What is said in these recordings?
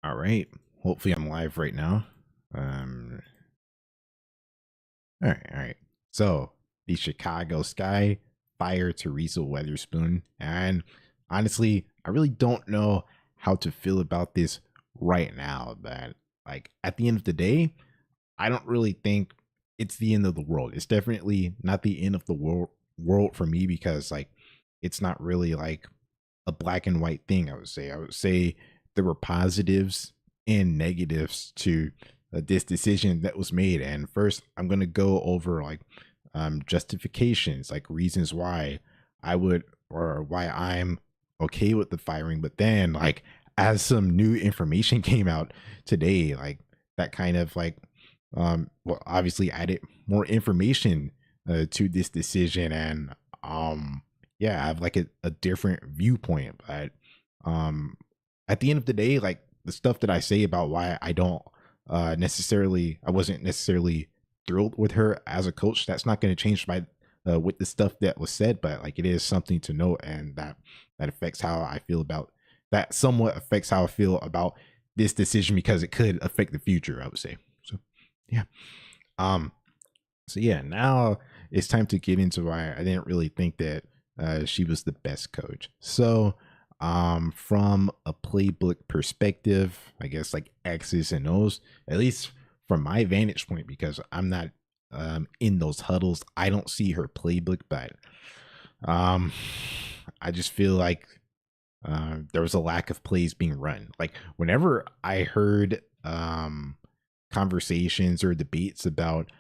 All right. Hopefully I'm live right now. Um all right. So the Chicago Sky fired Teresa Weatherspoon. And honestly, I really don't know how to feel about this right now. But like at the end of the day, I don't really think it's the end of the world. It's definitely not the end of the world for me because like it's not really like a black and white thing. I would say there were positives and negatives to this decision that was made. And first, I'm gonna go over like justifications, like reasons why I would or why I'm okay with the firing. But then, like as some new information came out today, like that kind of like well obviously added more information to this decision and yeah, I have like a different viewpoint. But um at the end of the day, like the stuff that I say about why I don't I wasn't necessarily thrilled with her as a coach, that's not going to change my with the stuff that was said. But like it is something to note, and that affects how I feel about that somewhat affects how I feel about this decision because it could affect the future, I would say. So yeah. Um so yeah, now it's time to get into why I didn't really think that she was the best coach. So, from a playbook perspective, I guess like X's and O's, at least from my vantage point, because I'm not in those huddles, I don't see her playbook, but um, I just feel like there was a lack of plays being run. Like whenever I heard conversations or debates about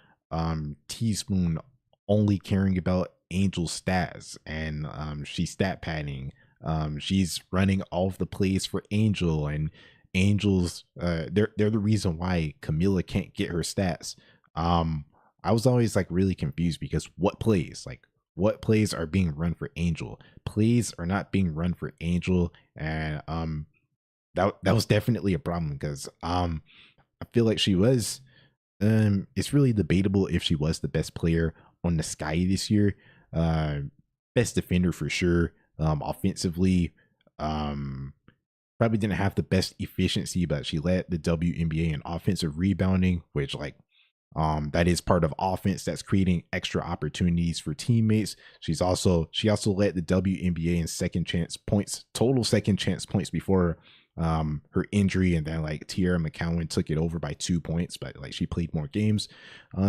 Teaspoon only caring about Angel stats and she's stat padding. She's running all of the plays for Angel and Angel's they're the reason why Kamilla can't get her stats. Um I was always like really confused because what plays are being run for Angel? Plays are not being run for Angel, and that was definitely a problem because I feel like she was it's really debatable if she was the best player on the Sky this year. Uh, Best defender for sure. Offensively, um, probably didn't have the best efficiency, but she led the WNBA in offensive rebounding, which like that is part of offense that's creating extra opportunities for teammates. She also led the WNBA in second chance points, total second chance points before her injury, and then like Tierra McCowan took it over by 2 points, but like she played more games.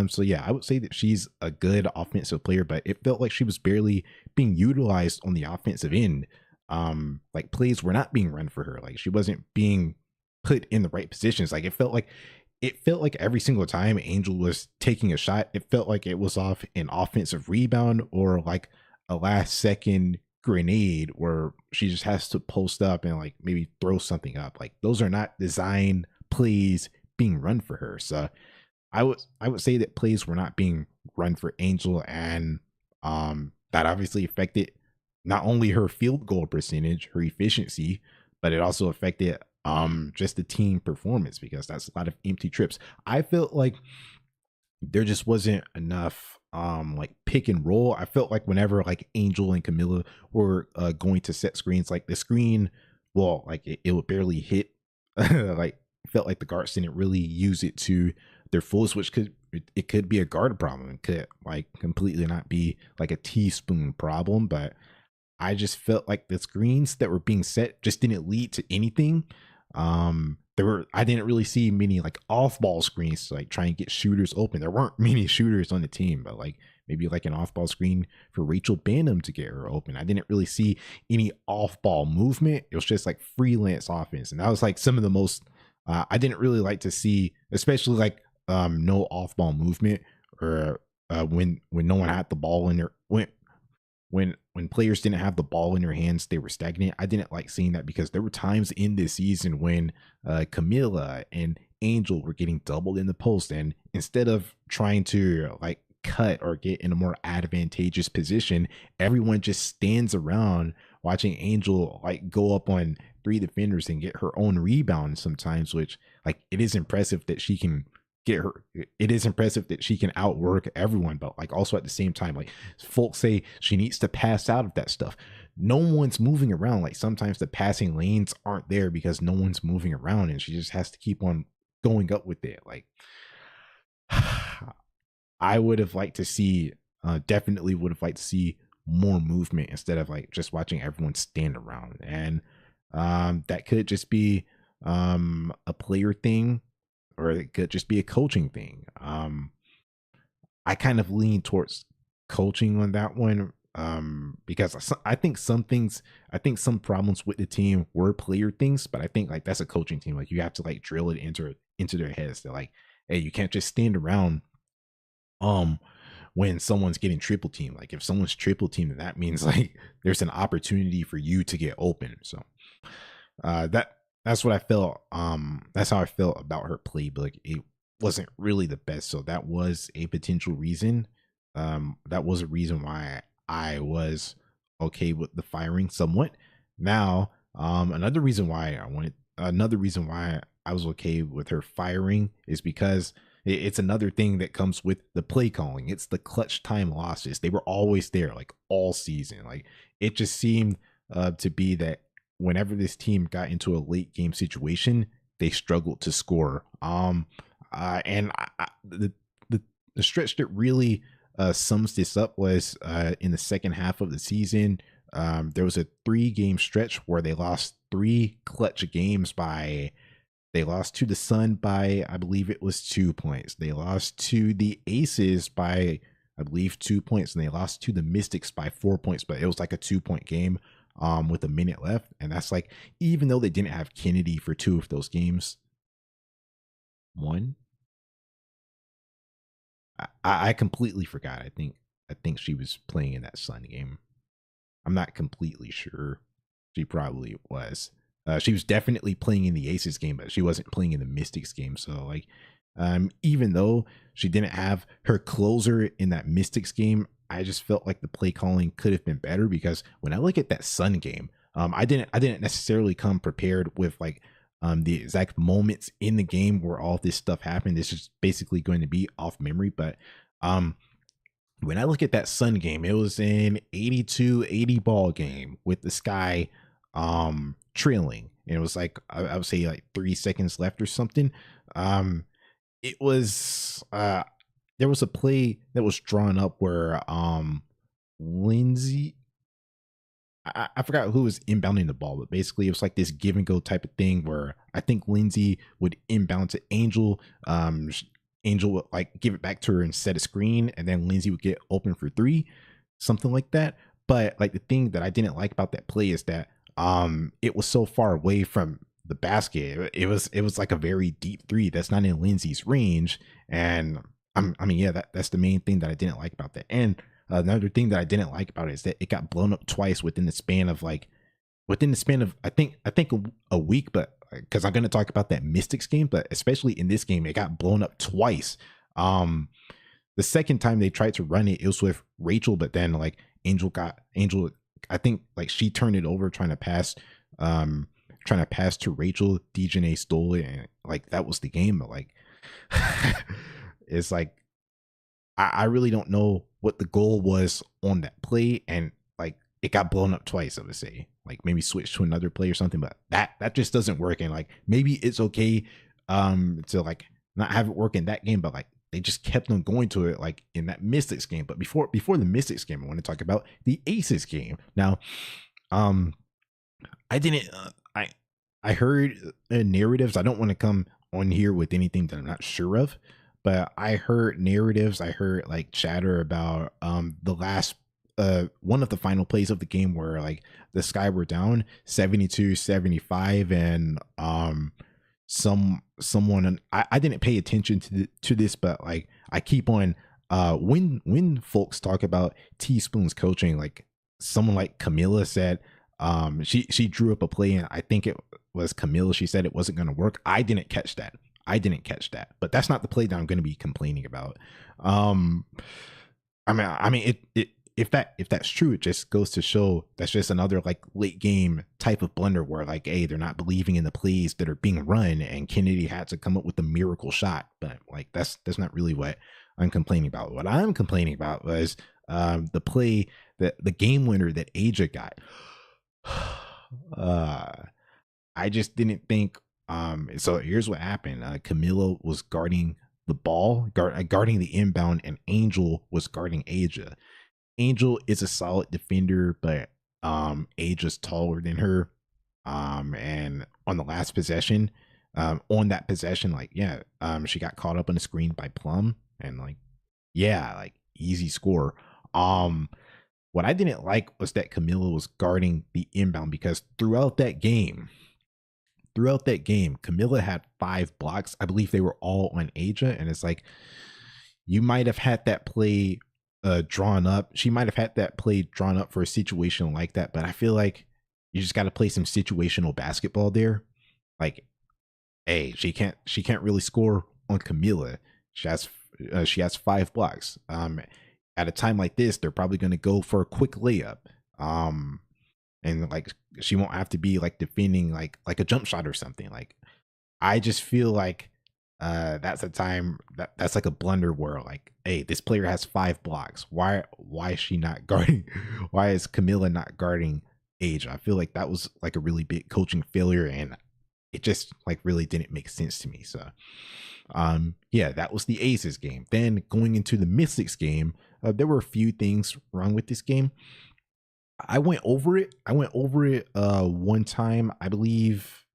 So yeah, I would say that she's a good offensive player, but it felt like she was barely being utilized on the offensive end. Like plays were not being run for her. Like she wasn't being put in the right positions. Like it felt like every single time Angel was taking a shot, it felt like it was off an offensive rebound or like a last second grenade where she just has to post up and like maybe throw something up. Like those are not design plays being run for her. So I would say that plays were not being run for Angel, and that obviously affected not only her field goal percentage, her efficiency, but it also affected just the team performance because that's a lot of empty trips. I felt like there just wasn't enough like pick and roll. I felt like whenever like Angel and Kamilla were going to set screens, like the screen, well, like it would barely hit. Like felt like the guards didn't really use it to their fullest, which it could be a guard problem. It could like completely not be like a teaspoon problem, but I just felt like the screens that were being set just didn't lead to anything. I didn't really see many like off ball screens to like try and get shooters open. There weren't many shooters on the team, but like maybe like an off ball screen for Rachel Banham to get her open. I didn't really see any off ball movement. It was just like freelance offense. And that was like some of the most I didn't really like to see, especially like no off ball movement or when no one had the ball in their when players didn't have the ball in their hands, they were stagnant. I didn't like seeing that because there were times in this season when Kamilla and Angel were getting doubled in the post, and instead of trying to like cut or get in a more advantageous position, everyone just stands around watching Angel like go up on three defenders and get her own rebound sometimes, which like it is impressive that she can outwork everyone, but like also at the same time, like folks say she needs to pass out of that stuff. no one's moving around. Like sometimes the passing lanes aren't there because no one's moving around, and she just has to keep on going up with it. Like I would have liked to see, definitely would have liked to see more movement instead of like just watching everyone stand around. And that could just be a player thing, or it could just be a coaching thing. I kind of lean towards coaching on that one, because I think some things, I think some problems with the team were player things, but I think like that's a coaching team. Like you have to like drill it into their heads. They're like, hey, you can't just stand around um when someone's getting triple team. Like if someone's triple team, then that means like there's an opportunity for you to get open. So that's what I felt. That's how I felt about her play, but like it wasn't really the best. So that was a potential reason. That was a reason why I was okay with the firing somewhat. Now, another reason why I was okay with her firing is because it's another thing that comes with the play calling. It's the clutch time losses. They were always there, like all season. Like it just seemed to be that whenever this team got into a late game situation, they struggled to score. And the stretch that really sums this up was in the second half of the season. There was a 3-game stretch where they lost 3 clutch games by. They lost to the Sun by, I believe it was 2 points. They lost to the Aces by, I believe, 2 points, and they lost to the Mystics by 4 points. But it was like a 2-point game with a minute left, and that's like, even though they didn't have Chennedy for 2 of those games, one. I completely forgot. I think she was playing in that Sun game. I'm not completely sure. She probably was. She was definitely playing in the Aces game, but she wasn't playing in the Mystics game. So like, even though she didn't have her closer in that Mystics game, I just felt like the play calling could have been better, because when I look at that Sun game, I didn't necessarily come prepared with like the exact moments in the game where all this stuff happened. This is basically going to be off memory, but when I look at that Sun game, it was an 82-80 ball game with the Sky trailing, and it was like I would say like 3 seconds left or something. It was there was a play that was drawn up where Lindsay, I forgot who was inbounding the ball, but basically it was like this give and go type of thing where I think Lindsay would inbound to Angel. Angel would like give it back to her and set a screen, and then Lindsay would get open for 3, something like that. But like the thing that I didn't like about that play is that it was so far away from the basket. It was like a very deep 3 that's not in Lindsay's range. And I mean, yeah, that's the main thing that I didn't like about that. And another thing that I didn't like about it is that it got blown up twice within the span of I think a week. But because I'm going to talk about that Mystics game, but especially in this game, it got blown up twice. The second time they tried to run it, it was with Rachel, but then like Angel, I think like she turned it over trying to pass to Rachel. Dejanay stole it, and like that was the game. But like it's like I really don't know what the goal was on that play, and like it got blown up twice. I would say like maybe switch to another play or something, but that just doesn't work. And like maybe it's okay to like not have it work in that game, but like they just kept on going to it like in that Mystics game. But before the Mystics game, I want to talk about the Aces game. Now, I didn't I heard narratives. I don't want to come on here with anything that I'm not sure of, but I heard narratives. I heard like chatter about the last one of the final plays of the game where like the Sky were down 72-75, and someone, I didn't pay attention to this, but like I keep on when folks talk about Teaspoon's coaching, like someone like Kamilla said she drew up a play, and I think it was Kamilla, she said it wasn't going to work. I didn't catch that, but that's not the play that I'm going to be complaining about. I mean it if that's true, it just goes to show that's just another like late game type of blunder where like, hey, they're not believing in the plays that are being run, and Chennedy had to come up with a miracle shot. But like that's not really what I'm complaining about. What I'm complaining about was the play, that the game winner that Aja got. uh I just didn't think. So here's what happened. Kamilla was guarding the ball, guarding the inbound, and Angel was guarding Aja. Angel is a solid defender, but Aja's taller than her. And on the last possession, on that possession, like yeah, she got caught up on the screen by Plum, and like yeah, like easy score. Um, what I didn't like was that Kamilla was guarding the inbound because throughout that game, Kamilla had 5 blocks. I believe they were all on Aja, and it's like you might have had that play drawn up. She might have had that play drawn up for a situation like that, but I feel like you just got to play some situational basketball there. Like, hey, she can't really score on Kamilla. She has 5 blocks. At a time like this, they're probably going to go for a quick layup. And like she won't have to be like defending like a jump shot or something. Like I just feel like that's a time that's like a blunder where like, hey, this player has 5 blocks. Why is she not guarding? Why is Kamilla not guarding Age? I feel like that was like a really big coaching failure, and it just like really didn't make sense to me. So yeah, that was the Aces game. Then going into the Mystics game, there were a few things wrong with this game. I went over it one time, I believe.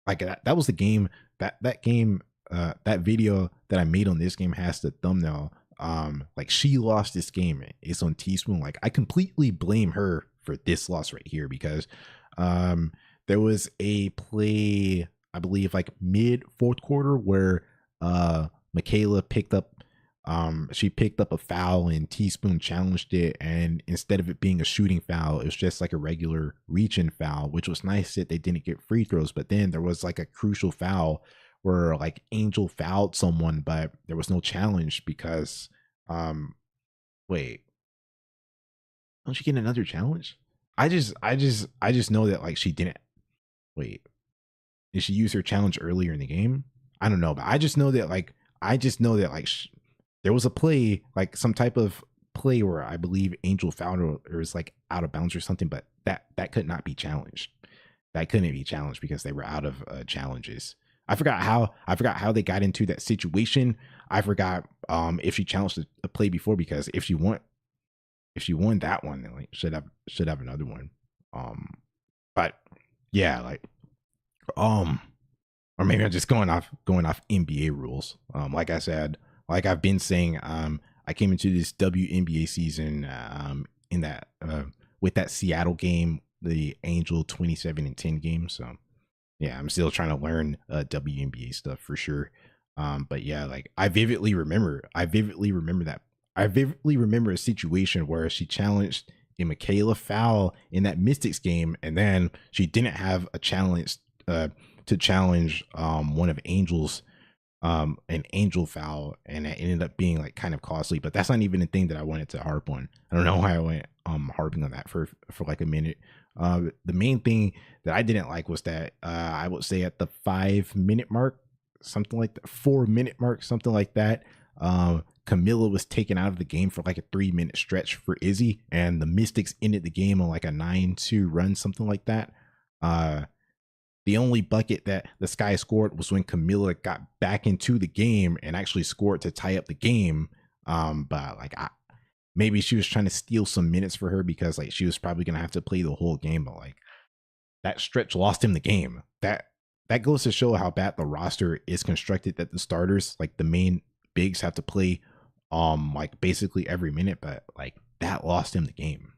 Like that was the game. That game, that video that I made on this game has the thumbnail. Like she lost this game. It's on Teaspoon. Like I completely blame her for this loss right here because there was a play, I believe like mid fourth quarter where Michaela she picked up a foul and Teaspoon challenged it, and instead of it being a shooting foul, it was just like a regular reach-in foul, which was nice that they didn't get free throws. But then there was like a crucial foul where like Angel fouled someone, but there was no challenge because wait, don't she get another challenge? I just know that like she didn't. Wait, did she use her challenge earlier in the game? I don't know, but I just know that like there was a play, like some type of play where I believe Angel fouled her or was like out of bounds or something, but that could not be challenged. That couldn't be challenged because they were out of challenges. I forgot how they got into that situation. I forgot if she challenged a play before, because if she won that one, then like should have another one. But yeah, like um or maybe I'm just going off NBA rules. Like I said, like I've been saying, I came into this WNBA season in that with that Seattle game, the Angel 27-10 game. So yeah, I'm still trying to learn WNBA stuff for sure. But yeah, like I vividly remember a situation where she challenged a Michaela foul in that Mystics game, and then she didn't have a challenge to challenge one of Angel's an Angel foul, and it ended up being like kind of costly. But that's not even the thing that I wanted to harp on. I don't know why I went harping on that for like a minute. The main thing that I didn't like was that I would say at the 5 minute mark, something like that, 4 minute mark, something like that. Kamilla was taken out of the game for like a 3 minute stretch for Izzy, and the Mystics ended the game on like a 9-2 run, something like that. The only bucket that the Sky scored was when Kamilla got back into the game and actually scored to tie up the game. But like maybe she was trying to steal some minutes for her because like she was probably gonna have to play the whole game. But like that stretch lost him the game. That goes to show how bad the roster is constructed. That the starters, like the main bigs, have to play like basically every minute. But like that lost him the game.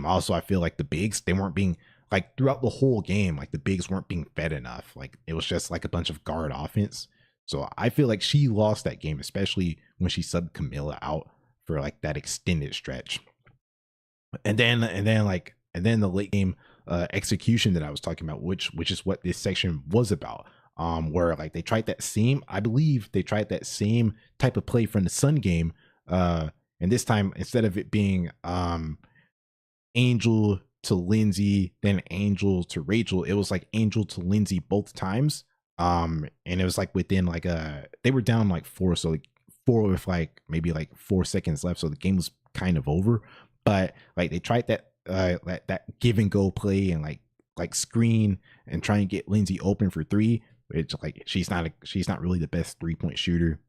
Also, I feel like the bigs, they weren't being, like throughout the whole game, like the bigs weren't being fed enough. Like it was just like a bunch of guard offense. So I feel like she lost that game, especially when she subbed Kamilla out for like that extended stretch. And then the late game execution that I was talking about, which is what this section was about. Where like I believe they tried that same type of play from the Sun game. And this time, instead of it being Angel to Lindsay, then Angel to Rachel, it was like Angel to Lindsay both times. And it was like within like they were down like 4, so like 4 with like maybe like 4 seconds left, so the game was kind of over. But like they tried that give and go play and like screen and try and get Lindsay open for three. Which like she's not really the best 3-point shooter.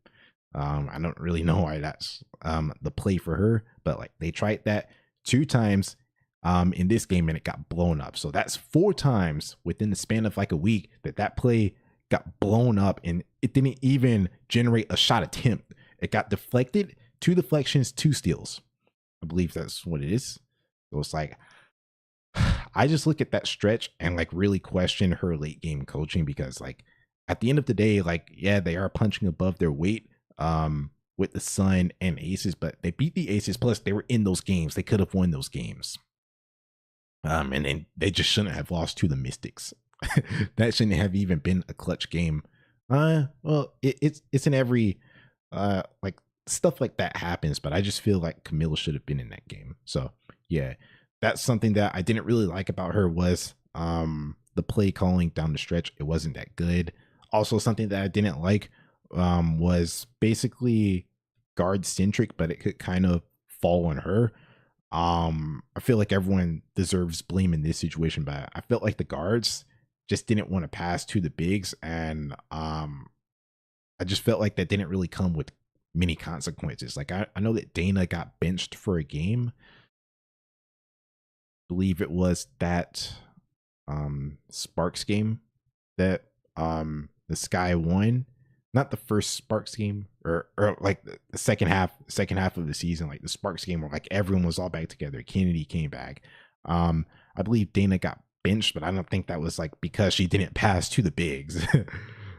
I don't really know why that's the play for her, but like they tried that 2 times in this game and it got blown up. So that's 4 times within the span of like a week that play got blown up, and it didn't even generate a shot attempt. It got deflected, 2 deflections, 2 steals. I believe that's what it is. So it's like I just look at that stretch and like really question her late game coaching, because like at the end of the day, like yeah, they are punching above their weight with the Sun and Aces, but they beat the Aces, plus they were in those games. They could have won those games. And then they just shouldn't have lost to the Mystics. That shouldn't have even been a clutch game. Well, it's in every like stuff like that happens, but I just feel like Kamilla should have been in that game. So yeah, that's something that I didn't really like about her, was the play calling down the stretch. It wasn't that good. Also, something that I didn't like was basically guard centric, but it could kind of fall on her. I feel like everyone deserves blame in this situation, but I felt like the guards just didn't want to pass to the bigs, and I just felt like that didn't really come with many consequences. Like I know that Dana got benched for a game. I believe it was that Sparks game that the Sky won. Not the first Sparks game, or like the second half of the season, like the Sparks game where like everyone was all back together. Chennedy came back. I believe Dana got benched, but I don't think that was like because she didn't pass to the bigs.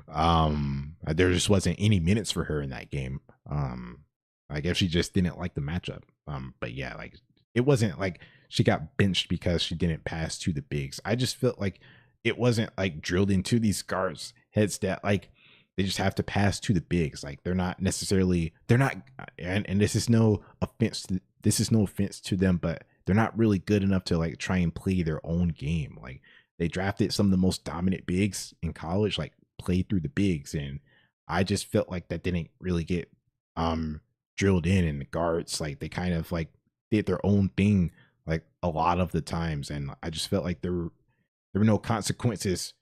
There just wasn't any minutes for her in that game. I guess she just didn't like the matchup. But yeah, like it wasn't like she got benched because she didn't pass to the bigs. I just felt like it wasn't like drilled into these guards' heads that like they just have to pass to the bigs. Like they're not, and this is no offense to them, but they're not really good enough to like try and play their own game. Like they drafted some of the most dominant bigs in college, like play through the bigs, and I just felt like that didn't really get drilled in. And the guards, like they kind of like did their own thing like a lot of the times, and I just felt like there were no consequences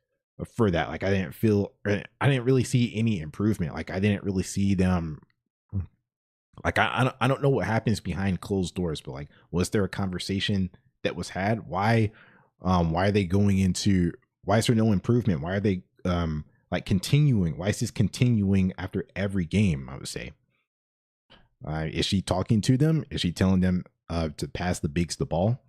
for that. Like I didn't really see any improvement. Like I didn't really see them. Like I don't know what happens behind closed doors, but like was there a conversation that was had? Why are they going into, why is there no improvement? Why are they like continuing? Why is this continuing after every game? I would say. Is she talking to them? Is she telling them to pass the bigs the ball?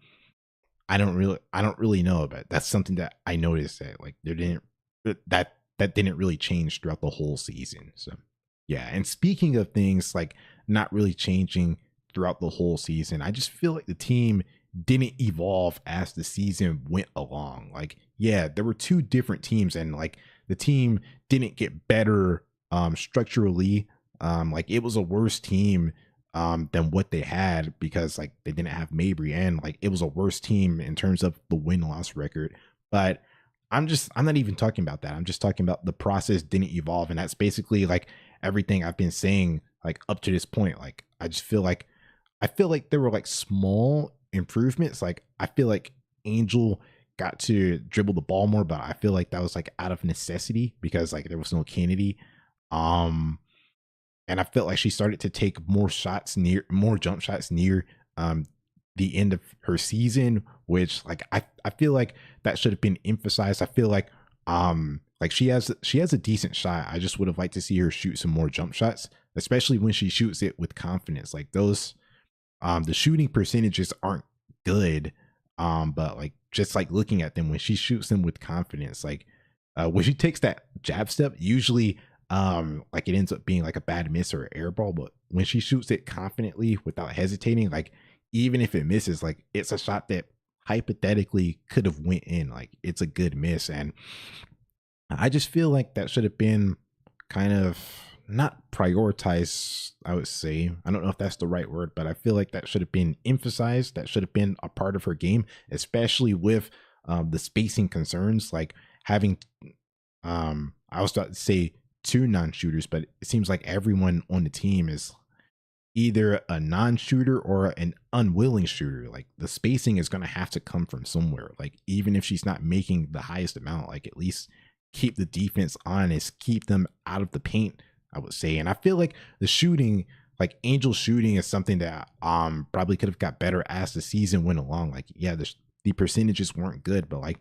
I don't really know, but that's something that I noticed that like that didn't really change throughout the whole season. So yeah, and speaking of things like not really changing throughout the whole season, I just feel like the team didn't evolve as the season went along. Like yeah, there were 2 different teams, and like the team didn't get better structurally. Like it was a worse team than what they had, because like they didn't have Mabry, and like it was a worse team in terms of the win-loss record. But I'm not even talking about that. I'm just talking about the process didn't evolve, and that's basically like everything I've been saying like up to this point. Like I feel like there were like small improvements. Like I feel like Angel got to dribble the ball more, but I feel like that was like out of necessity because like there was no Chennedy. And I felt like she started to take more jump shots near the end of her season, which like I feel like that should have been emphasized. I feel like she has a decent shot. I just would have liked to see her shoot some more jump shots, especially when she shoots it with confidence. Like those the shooting percentages aren't good, but like just like looking at them when she shoots them with confidence, like when she takes that jab step, usually like it ends up being like a bad miss or an air ball, but when she shoots it confidently without hesitating, like even if it misses, like it's a shot that hypothetically could have went in. Like it's a good miss, and I just feel like that should have been kind of not prioritized, I would say. I don't know if that's the right word, but I feel like that should have been emphasized. That should have been a part of her game, especially with the spacing concerns, like having I was about to say 2 non-shooters, but it seems like everyone on the team is either a non-shooter or an unwilling shooter. Like the spacing is going to have to come from somewhere. Like even if she's not making the highest amount, like at least keep the defense honest, keep them out of the paint, I would say. And I feel like the shooting, like Angel shooting, is something that probably could have got better as the season went along. Like yeah, the percentages weren't good, but like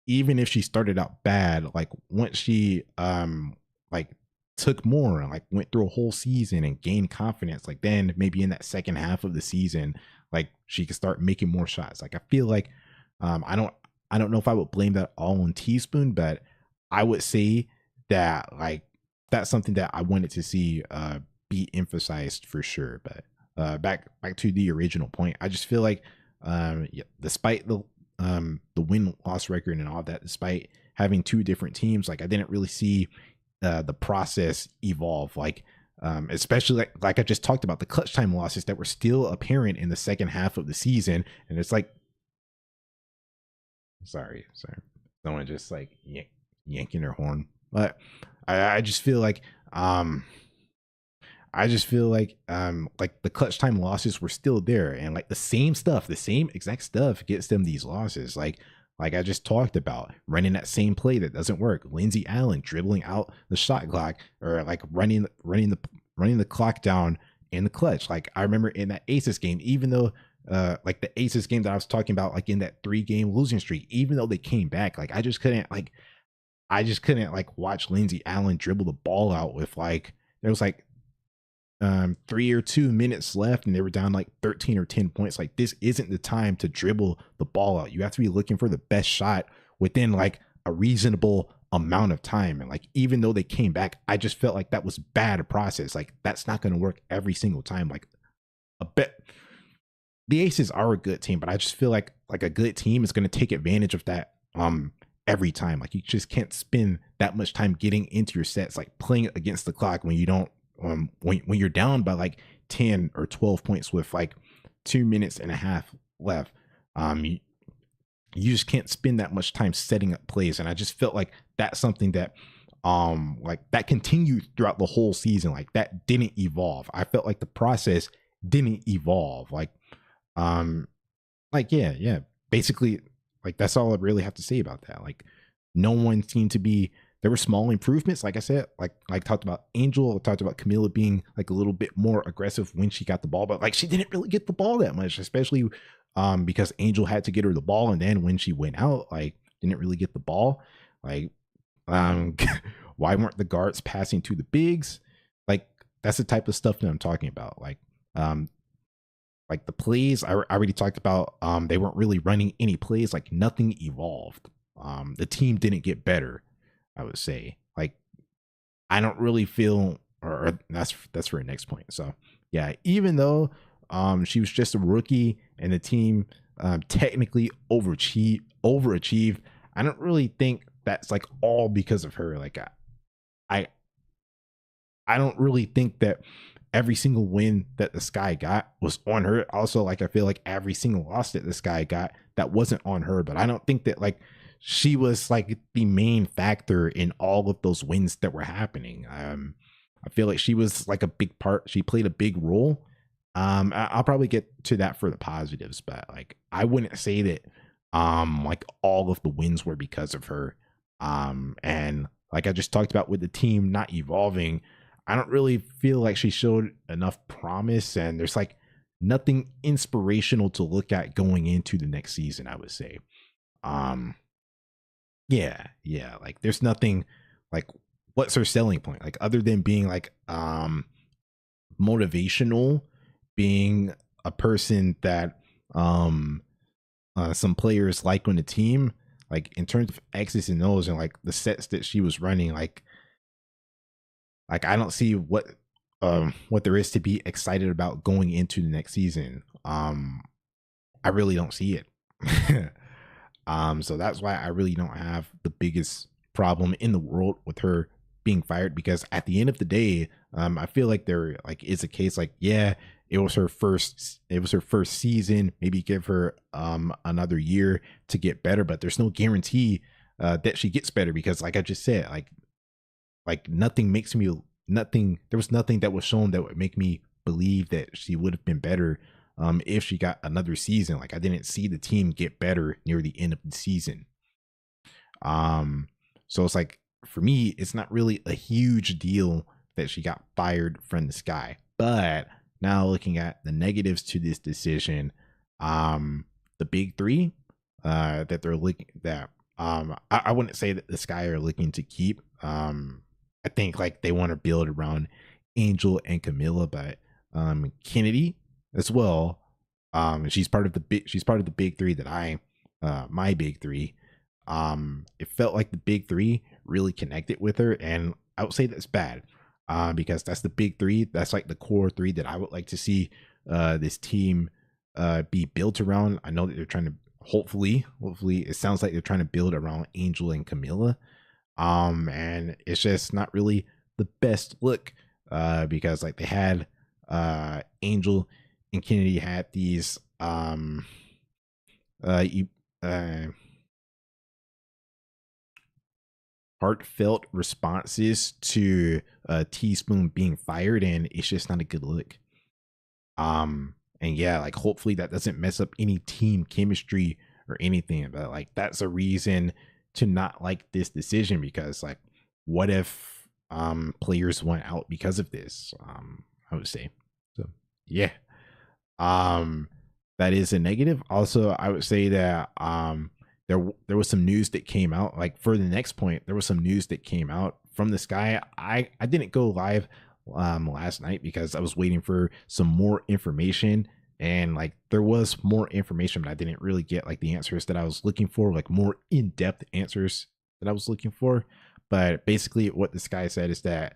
even if she started out bad, like once she like took more and like went through a whole season and gained confidence, like then maybe in that second half of the season, like she could start making more shots. Like I feel like I don't know if I would blame that all on Teaspoon, but I would say that like that's something that I wanted to see be emphasized for sure. But back to the original point, I just feel like yeah, despite the win loss record and all that, despite having two different teams, like I didn't really see the process evolve. Like especially like I just talked about the clutch time losses that were still apparent in the second half of the season, and it's like sorry, someone just like yanking their horn, but I just feel like like the clutch time losses were still there, and like the same stuff, the same exact stuff gets them these losses. Like I just talked about, running that same play that doesn't work. Lindsey Allen dribbling out the shot clock, or like running the clock down in the clutch. Like I remember in that Aces game, even though like the Aces game that I was talking about, like in that 3-game losing streak, even though they came back, like I just couldn't like watch Lindsey Allen dribble the ball out with like there was like 3 or 2 minutes left and they were down like 13 or 10 points. Like this isn't the time to dribble the ball out. You have to be looking for the best shot within like a reasonable amount of time. And like even though they came back, I just felt like that was bad process. Like that's not going to work every single time. Like a bit the Aces are a good team, but I just feel like a good team is going to take advantage of that every time. Like you just can't spend that much time getting into your sets, like playing against the clock when you don't when you're down by like 10 or 12 points with like 2 minutes and a half left. You just can't spend that much time setting up plays. And I just felt like that's something that like that continued throughout the whole season. Like that didn't evolve. I felt like the process didn't evolve. Like yeah, basically like that's all I really have to say about that. Like no one seemed to be, there were small improvements. Like I said, like talked about Angel, talked about Kamilla being like a little bit more aggressive when she got the ball, but like she didn't really get the ball that much, especially because Angel had to get her the ball, and then when she went out, like didn't really get the ball. Like why weren't the guards passing to the bigs? Like that's the type of stuff that I'm talking about. Like the plays I already talked about, they weren't really running any plays. Like nothing evolved. The team didn't get better, I would say. Like I don't really feel, or that's for the next point. So yeah, even though she was just a rookie and the team technically overachieved, I don't really think that's like all because of her. Like I I don't really think that every single win that the Sky got was on her. Also, like I feel like every single loss that the Sky got, that wasn't on her. But I don't think that like she was like the main factor in all of those wins that were happening. I feel like she was like a big part. She played a big role. I'll probably get to that for the positives, but like I wouldn't say that like all of the wins were because of her. And like I just talked about with the team not evolving, I don't really feel like she showed enough promise, and there's like nothing inspirational to look at going into the next season, I would say. Um yeah, like there's nothing like, what's her selling point? Like other than being like motivational, being a person that some players like on the team, like in terms of X's and O's and like the sets that she was running, like I don't see what there is to be excited about going into the next season. I really don't see it. So that's why I really don't have the biggest problem in the world with her being fired, because at the end of the day, I feel like there like is a case like, yeah, it was her first season, maybe give her another year to get better, but there's no guarantee that she gets better, because like I just said, like nothing makes me, nothing, there was nothing that was shown that would make me believe that she would have been better if she got another season. Like I didn't see the team get better near the end of the season. Um, so it's like for me, it's not really a huge deal that she got fired from the Sky. But now looking at the negatives to this decision, the big three that they're looking that I wouldn't say that the Sky are looking to keep. I think like they want to build around Angel and Kamilla, but Chennedy as well. She's part of the big three that my big three. It felt like the big three really connected with her, and I would say that's bad. Because that's the big three. That's like the core three that I would like to see this team be built around. I know that they're trying to hopefully it sounds like they're trying to build around Angel and Kamilla. And it's just not really the best look because like they had Angel and Chennedy had these heartfelt responses to Teaspoon being fired, and it's just not a good look. And yeah, like hopefully that doesn't mess up any team chemistry or anything, but like that's a reason to not like this decision, because like what if players went out because of this? I would say. So yeah. That is a negative. Also, I would say that there was some news that came out. Like for the next point, there was some news that came out from the Sky. I didn't go live last night because I was waiting for some more information, and like there was more information, but I didn't really get like the answers that I was looking for, like more in-depth answers that I was looking for. But basically what the Sky said is that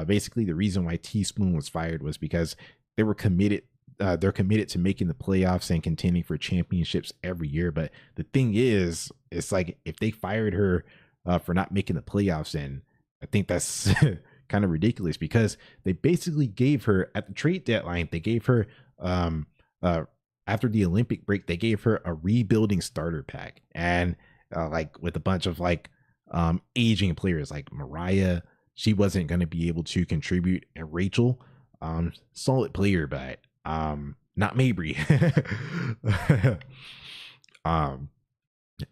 basically the reason why Teaspoon was fired was because they were committed they're committed to making the playoffs and contending for championships every year. But the thing is, it's like if they fired her for not making the playoffs, and I think that's kind of ridiculous, because they basically gave her at the trade deadline, they gave her after the Olympic break, they gave her a rebuilding starter pack, and like with a bunch of like aging players like Mariah, she wasn't going to be able to contribute, and Rachel, solid player, but not Mabry.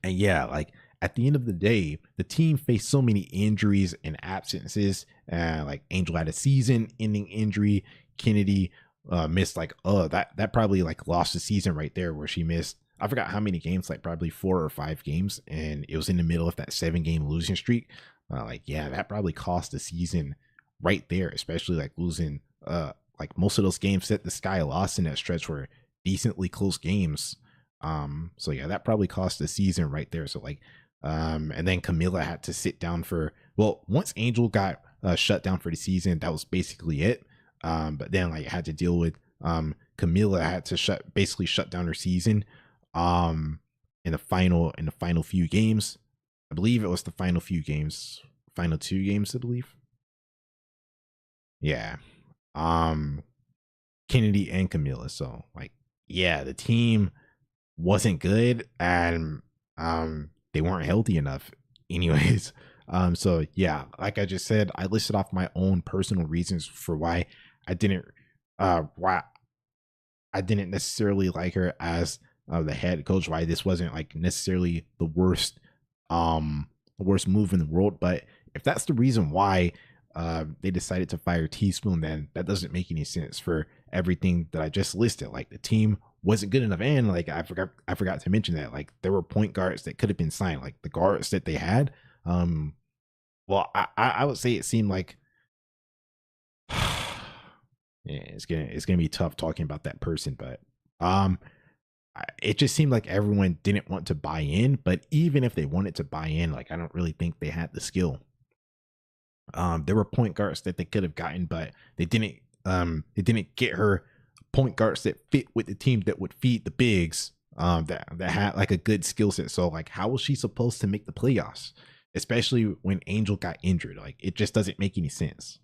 And yeah, like at the end of the day, the team faced so many injuries and absences. Like Angel had a season-ending injury. Chennedy missed like that probably like lost the season right there, where she missed, I forgot how many games, like probably 4 or 5 games, and it was in the middle of that 7-game losing streak. Like yeah, that probably cost the season right there, especially like losing like most of those games that the Sky lost in that stretch were decently close games. So yeah, that probably cost the season right there. So like, and then Kamilla had to sit down for, well, once Angel got shut down for the season, that was basically it. But then like had to deal with Kamilla had to basically shut down her season in the final few games. I believe it was the final 2 games, I believe. Yeah. Chennedy and Kamilla. So like, yeah, the team wasn't good, and they weren't healthy enough anyways. So yeah, like I just said, I listed off my own personal reasons for why I didn't necessarily like her as the head coach, why this wasn't like necessarily the worst move in the world. But if that's the reason why they decided to fire Teaspoon, then that doesn't make any sense for everything that I just listed. Like the team wasn't good enough, and like I forgot to mention that like there were point guards that could have been signed, like the guards that they had. Well, I would say it seemed like yeah, it's gonna be tough talking about that person, but it just seemed like everyone didn't want to buy in. But even if they wanted to buy in, like I don't really think they had the skill. There were point guards that they could have gotten, but they didn't. They didn't get her point guards that fit with the team that would feed the bigs. That had like a good skill set. So like, how was she supposed to make the playoffs, especially when Angel got injured? Like, it just doesn't make any sense.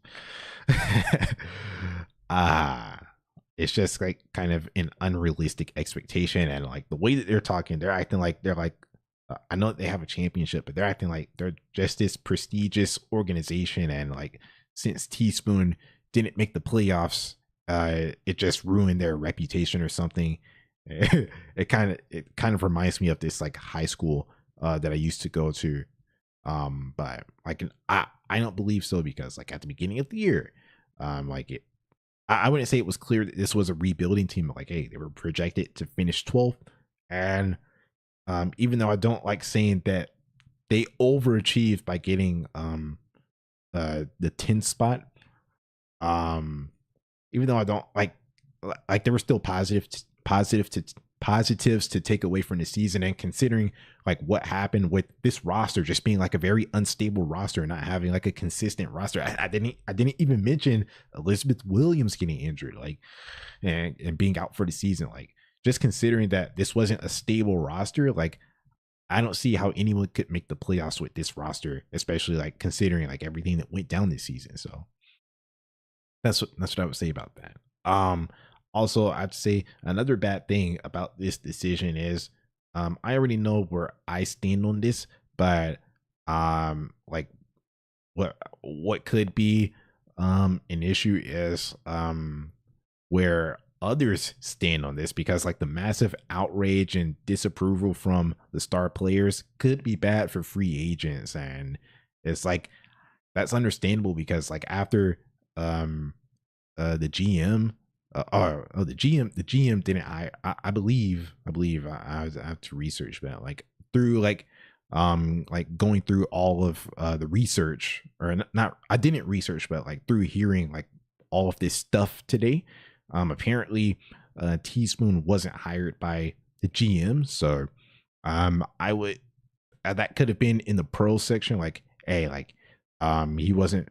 It's just like kind of an unrealistic expectation, and like the way that they're talking, they're acting like they're like. I know that they have a championship, but they're acting like they're just this prestigious organization. And like, since Teaspoon didn't make the playoffs it just ruined their reputation or something. It kind of reminds me of this like high school that I used to go to. But like I don't believe so, because like at the beginning of the year, like I wouldn't say it was clear that this was a rebuilding team. Like, hey, they were projected to finish 12th, and even though I don't like saying that they overachieved by getting the 10th spot, um even though I don't like there were still positives to take away from the season, and considering like what happened with this roster just being like a very unstable roster and not having like a consistent roster. I didn't even mention Elizabeth Williams getting injured, like, and being out for the season. Like, just considering that this wasn't a stable roster, like I don't see how anyone could make the playoffs with this roster, especially like considering like everything that went down this season. So that's what I would say about that. Also, I'd say another bad thing about this decision is, I already know where I stand on this, but like what could be an issue is where others stand on this, because like the massive outrage and disapproval from the star players could be bad for free agents. And it's like that's understandable, because like after um the GM the GM didn't, I believe I have to research that, like through like going through all of the research, or not, I didn't research, but like through hearing like all of this stuff today, apparently Teaspoon wasn't hired by the GM. So I would that could have been in the pro section, like, hey, like he wasn't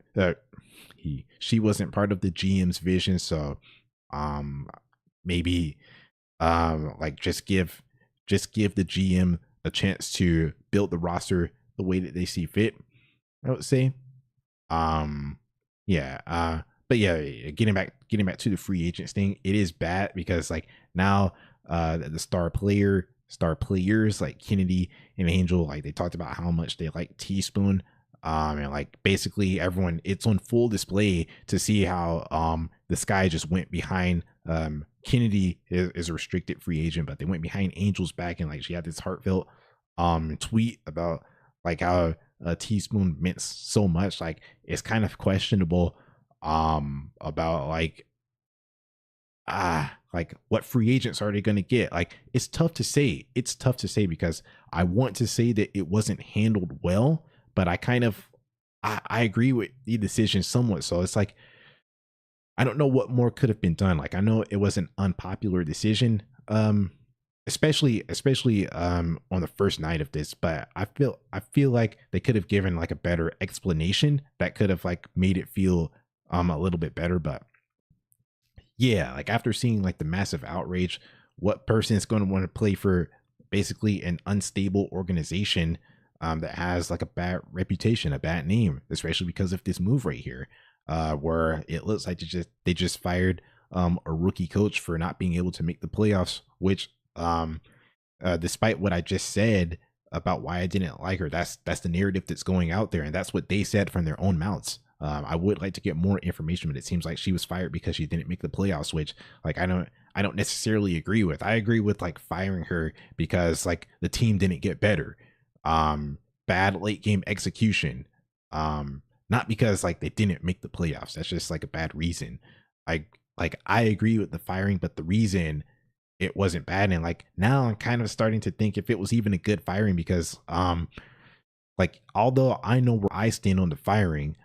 she wasn't part of the GM's vision. So um maybe like just give the GM a chance to build the roster the way that they see fit, I would say. um yeah, but yeah, getting back to the free agents thing, it is bad because like now the star players like Chennedy and Angel, like they talked about how much they like Teaspoon. And like basically everyone, it's on full display to see how the Sky just went behind Chennedy is a restricted free agent, but they went behind Angel's back, and like she had this heartfelt tweet about like how a Teaspoon meant so much. Like it's kind of questionable about like what free agents are they going to get. Like it's tough to say, because I want to say that it wasn't handled well, but I kind of I agree with the decision somewhat. So it's like I don't know what more could have been done. Like I know it was an unpopular decision, especially on the first night of this, but I feel like they could have given like a better explanation that could have like made it feel a little bit better. But yeah, like after seeing like the massive outrage, what person is going to want to play for basically an unstable organization that has like a bad reputation, a bad name, especially because of this move right here, where it looks like they just fired a rookie coach for not being able to make the playoffs, which despite what I just said about why I didn't like her, that's the narrative that's going out there, and that's what they said from their own mouths. I would like to get more information, but it seems like she was fired because she didn't make the playoffs, which like I don't necessarily agree with. I agree with like firing her because like the team didn't get better. Bad late game execution. Not because like they didn't make the playoffs. That's just like a bad reason. I agree with the firing, but the reason it wasn't bad, and like now I'm kind of starting to think if it was even a good firing, because like although I know where I stand on the firing,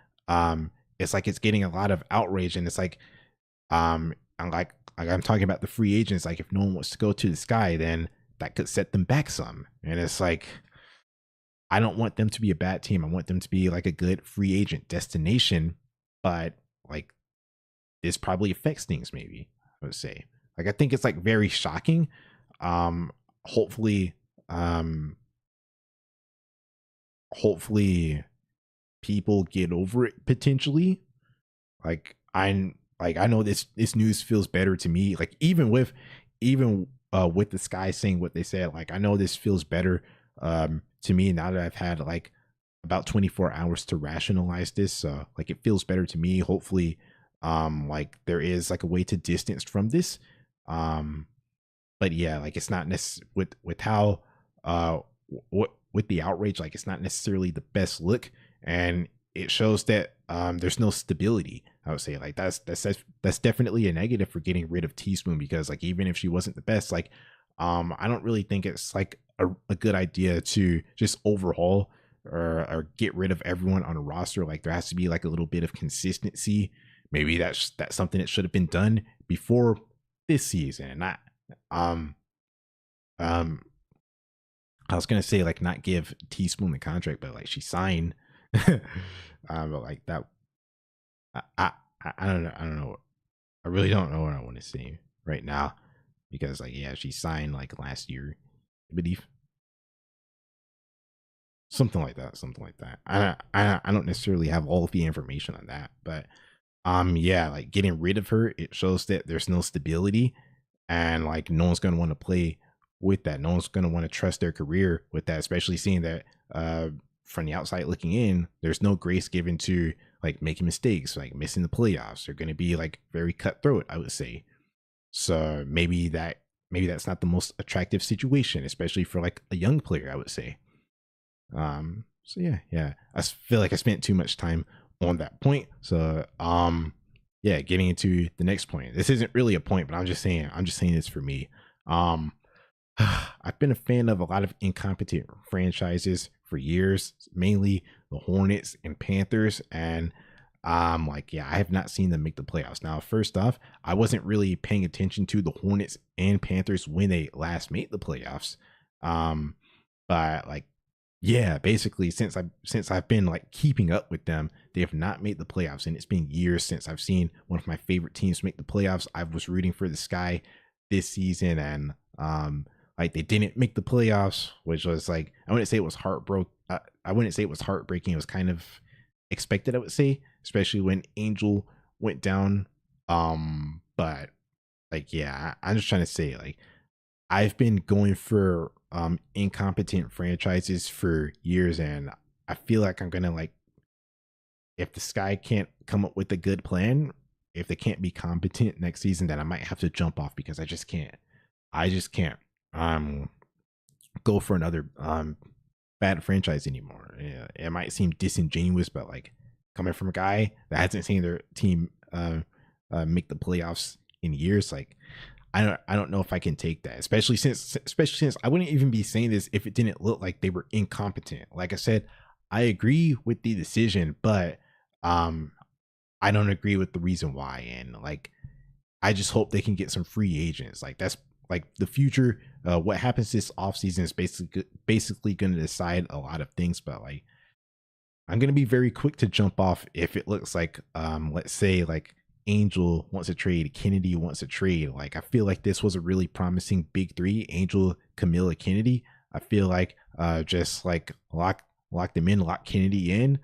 it's like it's getting a lot of outrage, and it's like I'm talking about the free agents. Like if no one wants to go to the Sky, then that could set them back some, and it's like I don't want them to be a bad team. I want them to be like a good free agent destination, but like this probably affects things. Maybe I would say like I think it's like very shocking. Um, hopefully, um, hopefully people get over it potentially. Like I know this news feels better to me. Like even with the Sky saying what they said, like I know this feels better to me now that I've had like about 24 hours to rationalize this. Like it feels better to me. Hopefully Like there is like a way to distance from this. Um, but yeah, like it's not necessarily with how what with the outrage, like it's not necessarily the best look, and it shows that there's no stability. I would say like that's definitely a negative for getting rid of Teaspoon, because like even if she wasn't the best, like I don't really think it's like a good idea to just overhaul or get rid of everyone on a roster. Like there has to be like a little bit of consistency. Maybe that's something that should have been done before this season, and not um um I was gonna say like not give Teaspoon the contract, but like she signed. But like that, I, I I don't know. I don't know. I really don't know what I want to say right now, because like yeah, she signed like last year, I believe, something like that. Something like that. I don't necessarily have all of the information on that, but yeah, like getting rid of her, it shows that there's no stability, and like no one's gonna want to play with that. No one's gonna want to trust their career with that, especially seeing that from the outside looking in, there's no grace given to like making mistakes, like missing the playoffs. They're gonna be like very cutthroat, I would say. So maybe that's not the most attractive situation, especially for like a young player, I would say. So yeah, I feel like I spent too much time on that point. So yeah, getting into the next point. This isn't really a point, but I'm just saying this for me. Um I've been a fan of a lot of incompetent franchises for years, mainly the Hornets and Panthers, and like yeah, I have not seen them make the playoffs. Now, first off, I wasn't really paying attention to the Hornets and Panthers when they last made the playoffs. Um but like yeah, basically since I've been like keeping up with them, they have not made the playoffs, and it's been years since I've seen one of my favorite teams make the playoffs. I was rooting for the Sky this season, and like they didn't make the playoffs, which was like I wouldn't say it was heartbroken. I wouldn't say it was heartbreaking. It was kind of expected, I would say, especially when Angel went down. But like yeah, I'm just trying to say like I've been going for incompetent franchises for years, and I feel like I'm gonna like if the Sky can't come up with a good plan, if they can't be competent next season, then I might have to jump off, because I just can't. I just can't um go for another bad franchise anymore. Yeah, it might seem disingenuous, but like coming from a guy that hasn't seen their team make the playoffs in years, like I don't know if I can take that, especially since I wouldn't even be saying this if it didn't look like they were incompetent. Like I said, I agree with the decision, but um I don't agree with the reason why. And like I just hope they can get some free agents. Like that's like the future. What happens this offseason is basically going to decide a lot of things. But like I'm going to be very quick to jump off if it looks like let's say like Angel wants a trade, Chennedy wants a trade. Like I feel like this was a really promising big three: Angel, Kamilla, Chennedy. I feel like just like lock them in, lock Chennedy in,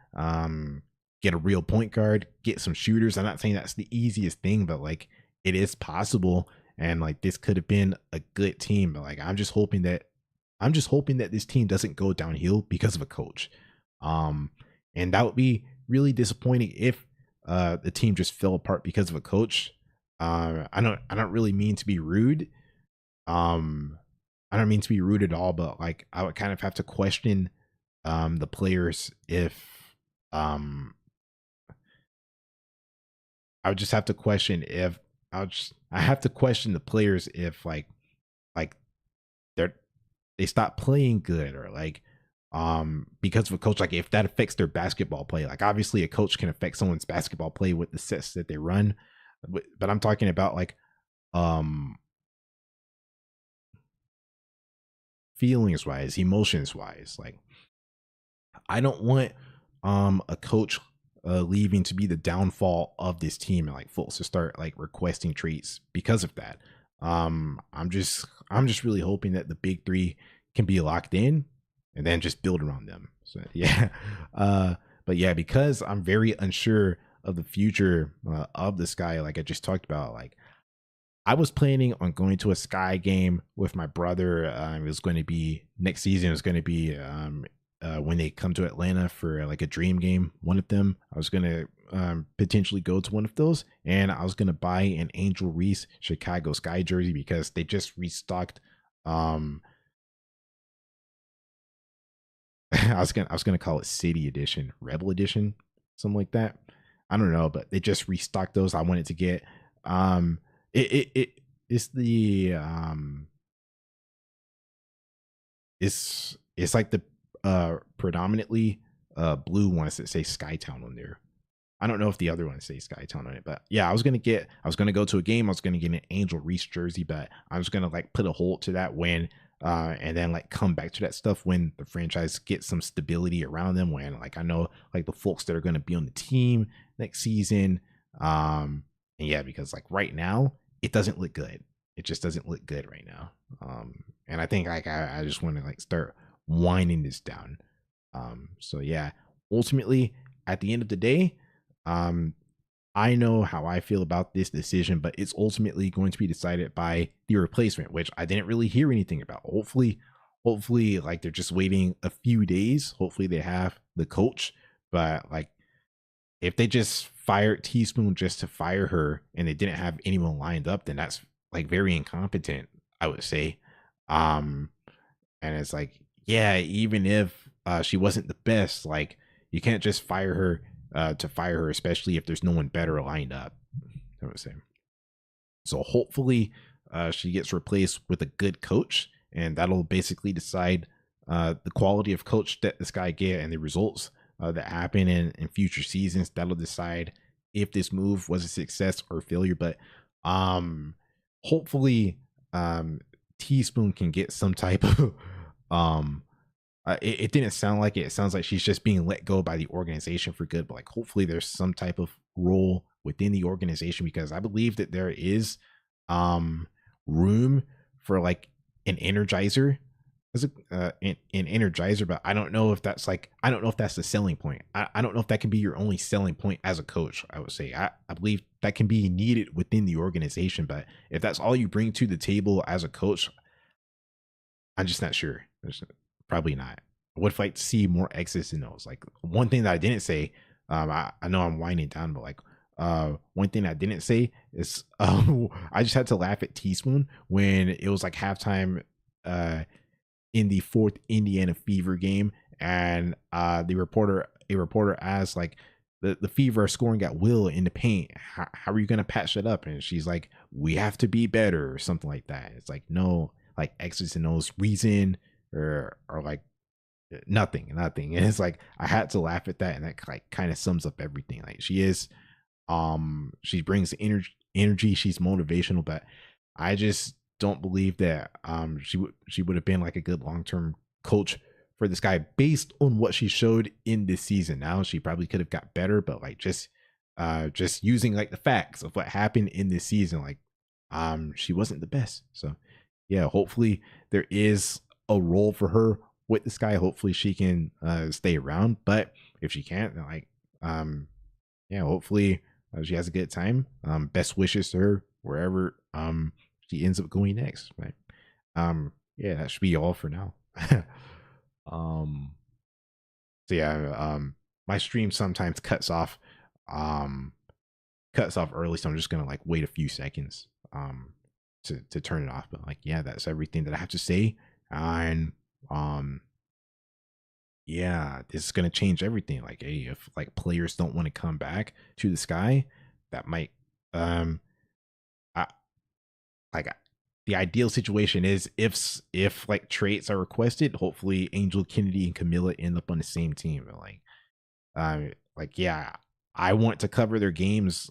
get a real point guard, get some shooters. I'm not saying that's the easiest thing, but like it is possible, and like this could have been a good team. But like I'm just hoping that this team doesn't go downhill because of a coach. Um, and that would be really disappointing if the team just fell apart because of a coach. I don't really mean to be rude. Um, I don't mean to be rude at all, but like I would kind of have to question the players if um I would just have to question if I have to question the players if like they're they stop playing good, or like because of a coach, like if that affects their basketball play. Like obviously a coach can affect someone's basketball play with the sets that they run, but I'm talking about like um feelings wise, emotions wise. Like I don't want a coach leaving to be the downfall of this team, and like folks to start like requesting trades because of that. I'm just really hoping that the big three can be locked in and then just build around them. So yeah. But yeah, because I'm very unsure of the future of the Sky, like I just talked about, like I was planning on going to a Sky game with my brother. It was going to be next season. It was going to be when they come to Atlanta for like a dream game. One of them, I was gonna potentially go to one of those, and I was gonna buy an Angel Reese Chicago Sky jersey because they just restocked. Um, I was gonna call it City Edition, Rebel Edition, something like that. I don't know, but they just restocked those. I wanted to get. It's the it's like the predominantly blue ones that say Skytown on there. I don't know if the other ones say Skytown on it, but yeah, I was gonna go to a game, I was gonna get an Angel Reese jersey, but I was gonna like put a hold to that when and then like come back to that stuff when the franchise gets some stability around them, when like I know like the folks that are gonna be on the team next season. And yeah, because like right now it doesn't look good. It just doesn't look good right now. And I think like I just want to like start winding this down. So yeah, ultimately at the end of the day, um, I know how I feel about this decision, but it's ultimately going to be decided by the replacement, which I didn't really hear anything about. Hopefully, like they're just waiting a few days. Hopefully, they have the coach, but like if they just fired Teaspoon just to fire her and they didn't have anyone lined up, then that's like very incompetent, I would say. Um, and it's like, yeah, even if she wasn't the best, like you can't just fire her to fire her, especially if there's no one better lined up. I would say. So hopefully, she gets replaced with a good coach, and that'll basically decide the quality of coach that this guy get and the results that happen in future seasons. That'll decide if this move was a success or failure. But um, hopefully, Teaspoon can get some type of um it didn't sound like it. It sounds like she's just being let go by the organization for good. But like, hopefully, there's some type of role within the organization, because I believe that there is um room for like an energizer as a an energizer. But I don't know if that's the selling point. I don't know if that can be your only selling point as a coach. I would say I believe that can be needed within the organization. But if that's all you bring to the table as a coach, I'm just not sure. Probably not. I would like to see more X's and O's. Like one thing that I didn't say, I know I'm winding down, but like one thing I didn't say is I just had to laugh at Teaspoon when it was like halftime in the fourth Indiana Fever game, and a reporter asked like the Fever are scoring at will in the paint. How are you gonna patch it up? And she's like, we have to be better or something like that. It's like no, like X's and O's reason or like nothing. And it's like I had to laugh at that, and that like kind of sums up everything. Like she brings energy, she's motivational, but I just don't believe that she would have been like a good long-term coach for this guy based on what she showed in this season. Now she probably could have got better, but like just using like the facts of what happened in this season, like she wasn't the best. So yeah, hopefully there is a role for her with this guy. Hopefully she can stay around. But if she can't, then like yeah, hopefully she has a good time. Best wishes to her wherever she ends up going next. Right. Yeah, that should be all for now. um so yeah, my stream sometimes um cuts off early, so I'm just gonna like wait a few seconds to turn it off. But like yeah, that's everything that I have to say. And um yeah, this is gonna change everything. Like, hey, if like players don't want to come back to the sky, that might um I like the ideal situation is if like trades are requested, hopefully Angel Kennedy and Kamilla end up on the same team. But like yeah, I want to cover their games.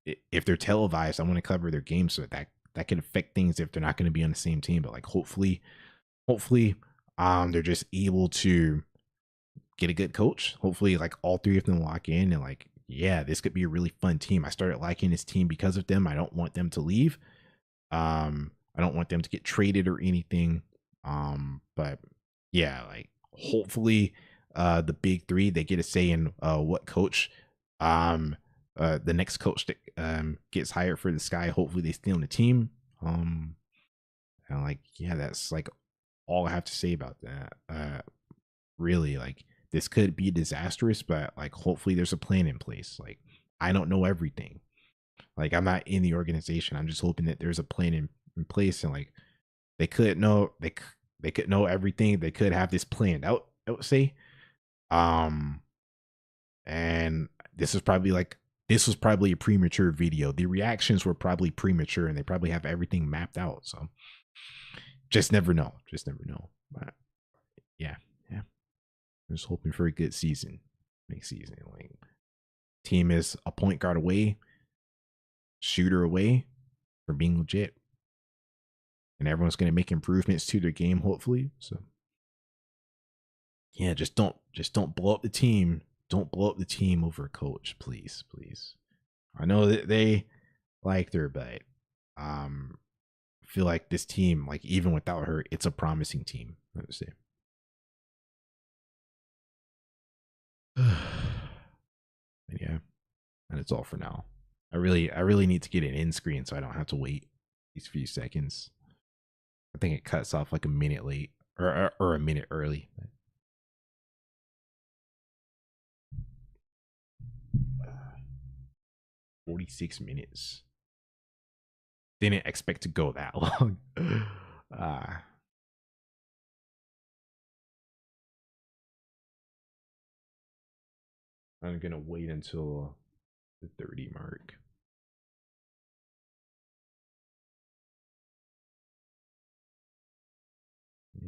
If they're televised, I want to cover their games, so that can affect things if they're not going to be on the same team. But like hopefully they're just able to get a good coach. Hopefully like all three of them lock in, and like yeah, this could be a really fun team. I started liking this team because of them. I don't want them to leave. I don't want them to get traded or anything. But yeah, like hopefully the big three, they get a say in what coach the next coach that gets hired for the Sky. Hopefully they stay on the team. And like yeah, that's like all I have to say about that. Really, like this could be disastrous, but like hopefully there's a plan in place. Like I don't know everything. Like I'm not in the organization. I'm just hoping that there's a plan in place, and like they could know they could know everything. They could have this planned out, I would say. Um and this was probably a premature video. The reactions were probably premature and they probably have everything mapped out. So just never know. Just never know. But yeah, yeah. I'm just hoping for a good season. Next season. Like team is a point guard away, shooter away from being legit. And everyone's gonna make improvements to their game, hopefully. So yeah, just don't blow up the team. Don't blow up the team over a coach, please, please. I know that they like their but feel like this team, like even without her, it's a promising team. I would say. And yeah, and it's all for now. I really need to get an in screen so I don't have to wait these few seconds. I think it cuts off like a minute late or a minute early. 46 minutes. Didn't expect to go that long. uh, I'm gonna wait until the 30 mark.